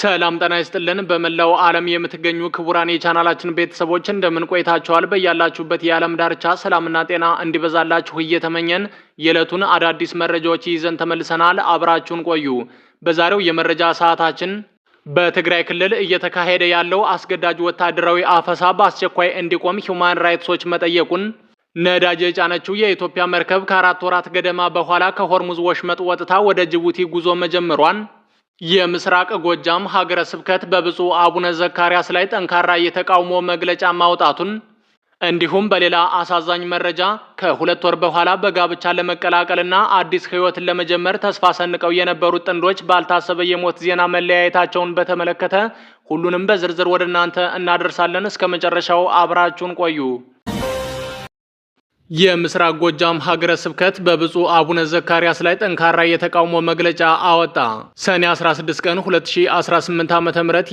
ሰላም ጤና ይስጥልን። በመላው ዓለም የምትገኙ ክቡራን የቻናላችን ቤተሰቦች እንደምን ቆይታችኋል? በያላችሁበት የዓለም ዳርቻ ሰላምና ጤና እንዲበዛላችሁ እየተመኘን የዕለቱን አዳዲስ መረጃዎች ይዘን ተመልሰናል። አብራችሁን ቆዩ። በዛሬው የመረጃ ሰዓታችን በትግራይ ክልል እየተካሄደ ያለው አስገዳጅ ወታደራዊ አፈሳ በአስቸኳይ እንዲቆም ሂውማን ራይትስ ዎች መጠየቁን፣ ነዳጅ የጫነችው የኢትዮጵያ መርከብ ከ4 ወራት ገደማ በኋላ ከሆርሙዝ ወሽመጥ ወጥታ ወደ ጅቡቲ ጉዞ መጀመሯን፣ የምስራቅ ጎጃም ሀገረ ስብከት በብፁዕ አቡነ ዘካርያስ ላይ ጠንካራ የተቃውሞ መግለጫ ማውጣቱን፣ እንዲሁም በሌላ አሳዛኝ መረጃ ከ2 ወር በኋላ በጋብቻ ለመቀላቀልና አዲስ ሕይወትን ለመጀመር ተስፋ ሰንቀው የነበሩት ጥንዶች ባልታሰበ የሞት ዜና መለያየታቸውን በተመለከተ ሁሉንም በዝርዝር ወደ እናንተ እናደርሳለን። እስከ መጨረሻው አብራችሁን ቆዩ። የምስራቅ ጎጃም ሀገረ ስብከት በብፁዕ አቡነ ዘካርያስ ላይ ጠንካራ የተቃውሞ መግለጫ አወጣ። ሰኔ 16 ቀን 2018 ዓ.ም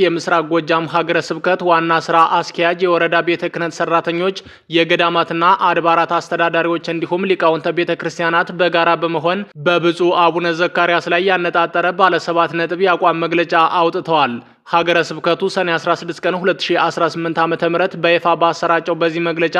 የምስራቅ ጎጃም ሀገረ ስብከት ዋና ስራ አስኪያጅ፣ የወረዳ ቤተ ክህነት ሰራተኞች፣ የገዳማትና አድባራት አስተዳዳሪዎች እንዲሁም ሊቃውንተ ቤተ ክርስቲያናት በጋራ በመሆን በብፁዕ አቡነ ዘካርያስ ላይ ያነጣጠረ ባለ 7 ነጥብ የአቋም መግለጫ አውጥተዋል። ሀገረ ስብከቱ ሰኔ 16 ቀን 2018 ዓ.ም በይፋ ባሰራጨው በዚህ መግለጫ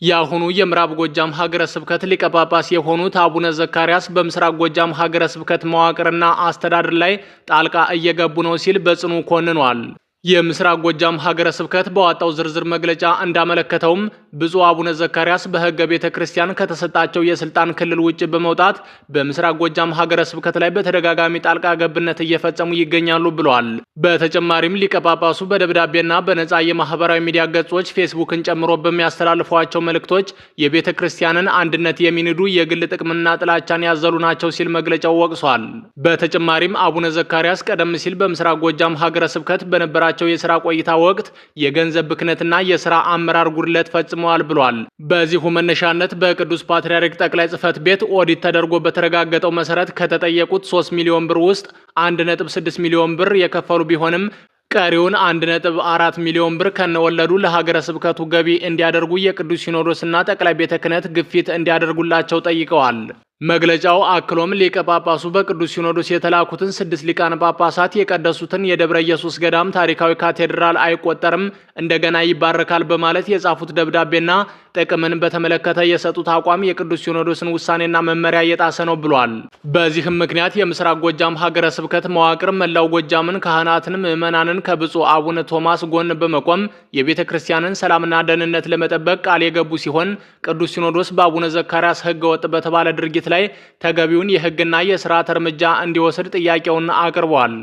የአሁኑ የምዕራብ ጎጃም ሀገረ ስብከት ሊቀ ጳጳስ የሆኑት አቡነ ዘካርያስ በምስራቅ ጎጃም ሀገረ ስብከት መዋቅርና አስተዳደር ላይ ጣልቃ እየገቡ ነው ሲል በጽኑ ኮንኗል። የምስራቅ ጎጃም ሀገረ ስብከት በዋጣው ዝርዝር መግለጫ እንዳመለከተውም ብፁዕ አቡነ ዘካርያስ በሕገ ቤተ ክርስቲያን ከተሰጣቸው የስልጣን ክልል ውጭ በመውጣት በምስራቅ ጎጃም ሀገረ ስብከት ላይ በተደጋጋሚ ጣልቃ ገብነት እየፈጸሙ ይገኛሉ ብለዋል። በተጨማሪም ሊቀ ጳጳሱ በደብዳቤና በነጻ የማህበራዊ ሚዲያ ገጾች ፌስቡክን ጨምሮ በሚያስተላልፏቸው መልእክቶች የቤተ ክርስቲያንን አንድነት የሚንዱ የግል ጥቅምና ጥላቻን ያዘሉ ናቸው ሲል መግለጫው ወቅሷል። በተጨማሪም አቡነ ዘካርያስ ቀደም ሲል በምስራቅ ጎጃም ሀገረ ስብከት በነበራ የስራ ቆይታ ወቅት የገንዘብ ብክነትና የስራ አመራር ጉድለት ፈጽመዋል ብሏል። በዚሁ መነሻነት በቅዱስ ፓትርያርክ ጠቅላይ ጽሕፈት ቤት ኦዲት ተደርጎ በተረጋገጠው መሰረት ከተጠየቁት 3 ሚሊዮን ብር ውስጥ 1.6 ሚሊዮን ብር የከፈሉ ቢሆንም ቀሪውን 1.4 ሚሊዮን ብር ከነወለዱ ለሀገረ ስብከቱ ገቢ እንዲያደርጉ የቅዱስ ሲኖዶስና ጠቅላይ ቤተ ክህነት ግፊት እንዲያደርጉላቸው ጠይቀዋል። መግለጫው አክሎም ሊቀ ጳጳሱ በቅዱስ ሲኖዶስ የተላኩትን 6 ሊቃነ ጳጳሳት የቀደሱትን የደብረ ኢየሱስ ገዳም ታሪካዊ ካቴድራል አይቆጠርም፣ እንደገና ይባረካል በማለት የጻፉት ደብዳቤና ጥቅምን በተመለከተ የሰጡት አቋም የቅዱስ ሲኖዶስን ውሳኔና መመሪያ የጣሰ ነው ብሏል። በዚህም ምክንያት የምስራቅ ጎጃም ሀገረ ስብከት መዋቅር መላው ጎጃምን፣ ካህናትን፣ ምዕመናንን ከብፁዕ አቡነ ቶማስ ጎን በመቆም የቤተ ክርስቲያንን ሰላምና ደህንነት ለመጠበቅ ቃል የገቡ ሲሆን ቅዱስ ሲኖዶስ በአቡነ ዘካርያስ ሕገወጥ በተባለ ድርጊት ላይ ተገቢውን የሕግና የሥርዓት እርምጃ እንዲወስድ ጥያቄውን አቅርቧል።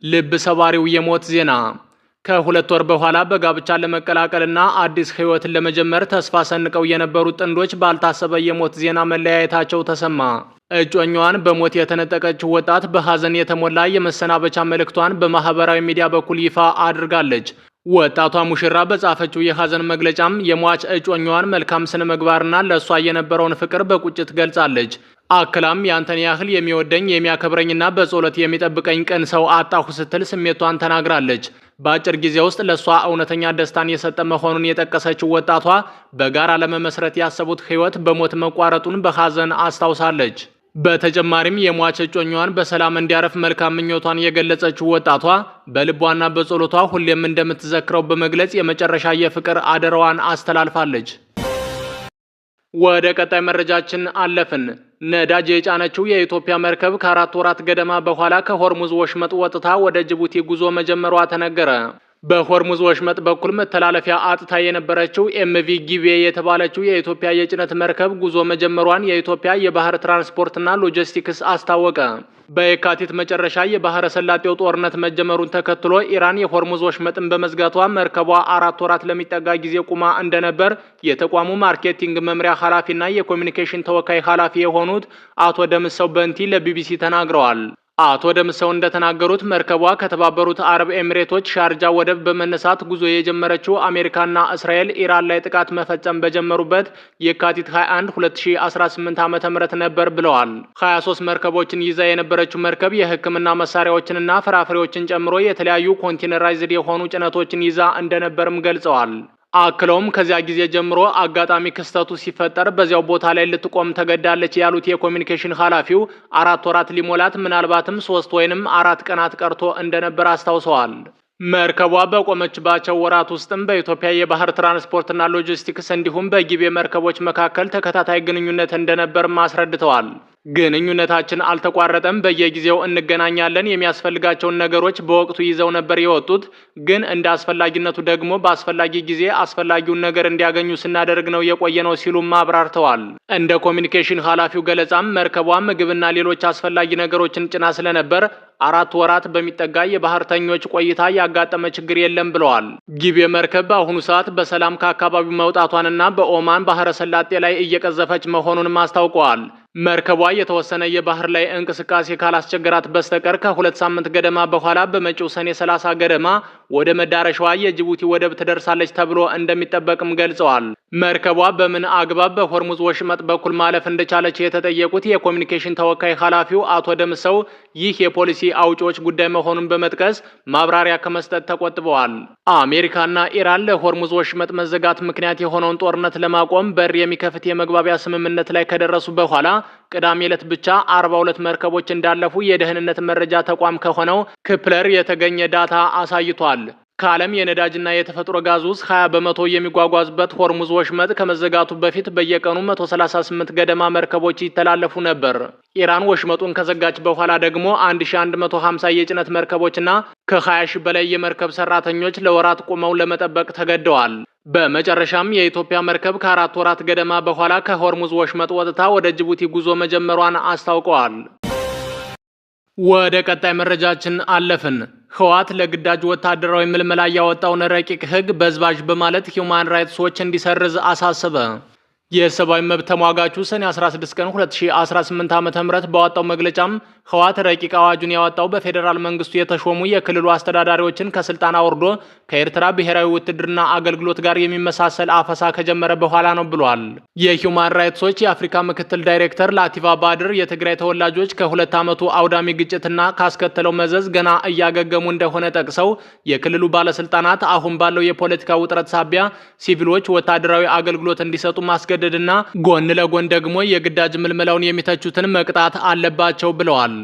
ልብ ሰባሪው የሞት ዜና። ከ2 ወር በኋላ በጋብቻ ለመቀላቀልና አዲስ ሕይወትን ለመጀመር ተስፋ ሰንቀው የነበሩት ጥንዶች ባልታሰበ የሞት ዜና መለያየታቸው ተሰማ። እጮኛዋን በሞት የተነጠቀችው ወጣት በሐዘን የተሞላ የመሰናበቻ መልእክቷን በማህበራዊ ሚዲያ በኩል ይፋ አድርጋለች። ወጣቷ ሙሽራ በጻፈችው የሐዘን መግለጫም የሟች እጮኛዋን መልካም ስነ ምግባርና ለእሷ የነበረውን ፍቅር በቁጭት ገልጻለች። አክላም ያንተን ያህል የሚወደኝ የሚያከብረኝና በጸሎት የሚጠብቀኝ ቅን ሰው አጣሁ ስትል ስሜቷን ተናግራለች። በአጭር ጊዜ ውስጥ ለእሷ እውነተኛ ደስታን የሰጠ መሆኑን የጠቀሰችው ወጣቷ በጋራ ለመመስረት ያሰቡት ሕይወት በሞት መቋረጡን በሐዘን አስታውሳለች። በተጨማሪም የሟች እጮኛዋን በሰላም እንዲያረፍ መልካም ምኞቷን የገለጸችው ወጣቷ በልቧና በጸሎቷ ሁሌም እንደምትዘክረው በመግለጽ የመጨረሻ የፍቅር አደራዋን አስተላልፋለች። ወደ ቀጣይ መረጃችን አለፍን። ነዳጅ የጫነችው የኢትዮጵያ መርከብ ከ4 ወራት ገደማ በኋላ ከሆርሙዝ ወሽመጥ ወጥታ ወደ ጅቡቲ ጉዞ መጀመሯ ተነገረ። በሆርሙዝ ወሽመጥ በኩል መተላለፊያ አጥታ የነበረችው ኤምቪ ጊቤ የተባለችው የኢትዮጵያ የጭነት መርከብ ጉዞ መጀመሯን የኢትዮጵያ የባህር ትራንስፖርትና ሎጂስቲክስ አስታወቀ። በየካቲት መጨረሻ የባህረ ሰላጤው ጦርነት መጀመሩን ተከትሎ ኢራን የሆርሙዝ ወሽመጥን በመዝጋቷ መርከቧ 4 ወራት ለሚጠጋ ጊዜ ቁማ እንደነበር የተቋሙ ማርኬቲንግ መምሪያ ኃላፊና የኮሚኒኬሽን ተወካይ ኃላፊ የሆኑት አቶ ደምሰው በንቲ ለቢቢሲ ተናግረዋል። አቶ ደምሰው እንደተናገሩት መርከቧ ከተባበሩት አረብ ኤሚሬቶች ሻርጃ ወደብ በመነሳት ጉዞ የጀመረችው አሜሪካና እስራኤል ኢራን ላይ ጥቃት መፈጸም በጀመሩበት የካቲት 21 2018 ዓ.ም ነበር ብለዋል። 23 መርከቦችን ይዛ የነበረችው መርከብ የሕክምና መሳሪያዎችንና ፍራፍሬዎችን ጨምሮ የተለያዩ ኮንቴነራይዝድ የሆኑ ጭነቶችን ይዛ እንደነበርም ገልጸዋል። አክለውም ከዚያ ጊዜ ጀምሮ አጋጣሚ ክስተቱ ሲፈጠር በዚያው ቦታ ላይ ልትቆም ተገዳለች ያሉት የኮሚኒኬሽን ኃላፊው 4 ወራት ሊሞላት ምናልባትም 3 ወይንም 4 ቀናት ቀርቶ እንደነበር አስታውሰዋል። መርከቧ በቆመችባቸው ወራት ውስጥም በኢትዮጵያ የባህር ትራንስፖርትና ሎጂስቲክስ እንዲሁም በጊቤ መርከቦች መካከል ተከታታይ ግንኙነት እንደነበርም አስረድተዋል። ግንኙነታችን አልተቋረጠም፣ በየጊዜው እንገናኛለን። የሚያስፈልጋቸውን ነገሮች በወቅቱ ይዘው ነበር የወጡት፣ ግን እንደ አስፈላጊነቱ ደግሞ በአስፈላጊ ጊዜ አስፈላጊውን ነገር እንዲያገኙ ስናደርግ ነው የቆየነው ሲሉም አብራርተዋል። እንደ ኮሚኒኬሽን ኃላፊው ገለጻም መርከቧ ምግብና ሌሎች አስፈላጊ ነገሮችን ጭና ስለነበር 4 ወራት በሚጠጋ የባህርተኞች ቆይታ ያጋጠመ ችግር የለም ብለዋል። ጊቤ መርከብ በአሁኑ ሰዓት በሰላም ከአካባቢው መውጣቷንና በኦማን ባህረ ሰላጤ ላይ እየቀዘፈች መሆኑንም አስታውቀዋል። መርከቧ የተወሰነ የባህር ላይ እንቅስቃሴ ካላስቸገራት በስተቀር ከ2 ሳምንት ገደማ በኋላ በመጪው ሰኔ 30 ገደማ ወደ መዳረሻዋ የጅቡቲ ወደብ ትደርሳለች ተብሎ እንደሚጠበቅም ገልጸዋል። መርከቧ በምን አግባብ በሆርሙዝ ወሽመጥ በኩል ማለፍ እንደቻለች የተጠየቁት የኮሚኒኬሽን ተወካይ ኃላፊው አቶ ደምሰው ይህ የፖሊሲ አውጪዎች ጉዳይ መሆኑን በመጥቀስ ማብራሪያ ከመስጠት ተቆጥበዋል። አሜሪካና ኢራን ለሆርሙዝ ወሽመጥ መዘጋት ምክንያት የሆነውን ጦርነት ለማቆም በር የሚከፍት የመግባቢያ ስምምነት ላይ ከደረሱ በኋላ ቅዳሜ ዕለት ብቻ 42 መርከቦች እንዳለፉ የደህንነት መረጃ ተቋም ከሆነው ክፕለር የተገኘ ዳታ አሳይቷል። ከዓለም የነዳጅና የተፈጥሮ ጋዝ ውስጥ 20 በመቶ የሚጓጓዝበት ሆርሙዝ ወሽመጥ ከመዘጋቱ በፊት በየቀኑ 138 ገደማ መርከቦች ይተላለፉ ነበር። ኢራን ወሽመጡን ከዘጋች በኋላ ደግሞ 1150 የጭነት መርከቦችና ከ20 በላይ የመርከብ ሰራተኞች ለወራት ቆመው ለመጠበቅ ተገደዋል። በመጨረሻም የኢትዮጵያ መርከብ ከ4 ወራት ገደማ በኋላ ከሆርሙዝ ወሽመጥ ወጥታ ወደ ጅቡቲ ጉዞ መጀመሯን አስታውቀዋል። ወደ ቀጣይ መረጃችን አለፍን። ህወሓት ለግዳጅ ወታደራዊ ምልመላ ያወጣውን ረቂቅ ህግ በዝባዥ በማለት ሂውማን ራይትስ ዎች እንዲሰርዝ አሳሰበ። የሰብአዊ መብት ተሟጋቹ ሰኔ 16 ቀን 2018 ዓ.ም ባወጣው መግለጫም ህወሓት ረቂቅ አዋጁን ያወጣው በፌዴራል መንግስቱ የተሾሙ የክልሉ አስተዳዳሪዎችን ከስልጣን አውርዶ ከኤርትራ ብሔራዊ ውትድርና አገልግሎት ጋር የሚመሳሰል አፈሳ ከጀመረ በኋላ ነው ብሏል። የሂውማን ራይትስ ዎች የአፍሪካ ምክትል ዳይሬክተር ላቲቫ ባድር የትግራይ ተወላጆች ከ2 ዓመቱ አውዳሚ ግጭትና ካስከተለው መዘዝ ገና እያገገሙ እንደሆነ ጠቅሰው የክልሉ ባለስልጣናት አሁን ባለው የፖለቲካ ውጥረት ሳቢያ ሲቪሎች ወታደራዊ አገልግሎት እንዲሰጡ ማስገደድና ጎን ለጎን ደግሞ የግዳጅ ምልመላውን የሚተቹትን መቅጣት አለባቸው ብለዋል።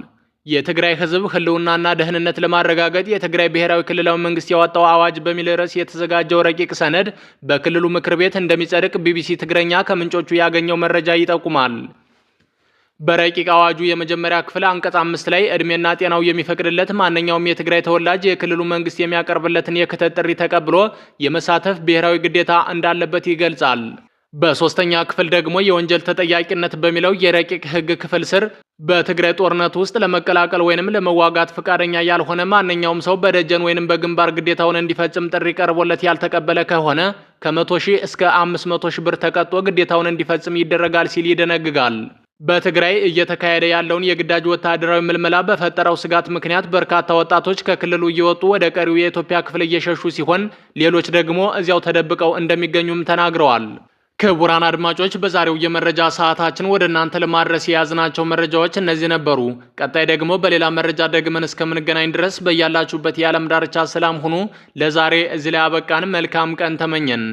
የትግራይ ህዝብ ህልውናና ደህንነት ለማረጋገጥ የትግራይ ብሔራዊ ክልላዊ መንግስት ያወጣው አዋጅ በሚል ርዕስ የተዘጋጀው ረቂቅ ሰነድ በክልሉ ምክር ቤት እንደሚጸድቅ ቢቢሲ ትግረኛ ከምንጮቹ ያገኘው መረጃ ይጠቁማል። በረቂቅ አዋጁ የመጀመሪያ ክፍል አንቀጽ 5 ላይ እድሜና ጤናው የሚፈቅድለት ማንኛውም የትግራይ ተወላጅ የክልሉ መንግስት የሚያቀርብለትን የክተት ጥሪ ተቀብሎ የመሳተፍ ብሔራዊ ግዴታ እንዳለበት ይገልጻል። በሶስተኛ ክፍል ደግሞ የወንጀል ተጠያቂነት በሚለው የረቂቅ ህግ ክፍል ስር በትግራይ ጦርነት ውስጥ ለመቀላቀል ወይንም ለመዋጋት ፈቃደኛ ያልሆነ ማንኛውም ሰው በደጀን ወይንም በግንባር ግዴታውን እንዲፈጽም ጥሪ ቀርቦለት ያልተቀበለ ከሆነ ከ100,000 እስከ 500,000 ብር ተቀጥቶ ግዴታውን እንዲፈጽም ይደረጋል ሲል ይደነግጋል። በትግራይ እየተካሄደ ያለውን የግዳጅ ወታደራዊ ምልመላ በፈጠረው ስጋት ምክንያት በርካታ ወጣቶች ከክልሉ እየወጡ ወደ ቀሪው የኢትዮጵያ ክፍል እየሸሹ ሲሆን ሌሎች ደግሞ እዚያው ተደብቀው እንደሚገኙም ተናግረዋል። ክቡራን አድማጮች በዛሬው የመረጃ ሰዓታችን ወደ እናንተ ለማድረስ የያዝናቸው መረጃዎች እነዚህ ነበሩ። ቀጣይ ደግሞ በሌላ መረጃ ደግመን እስከምንገናኝ ድረስ በያላችሁበት የዓለም ዳርቻ ሰላም ሁኑ። ለዛሬ እዚህ ላይ አበቃን። መልካም ቀን ተመኘን።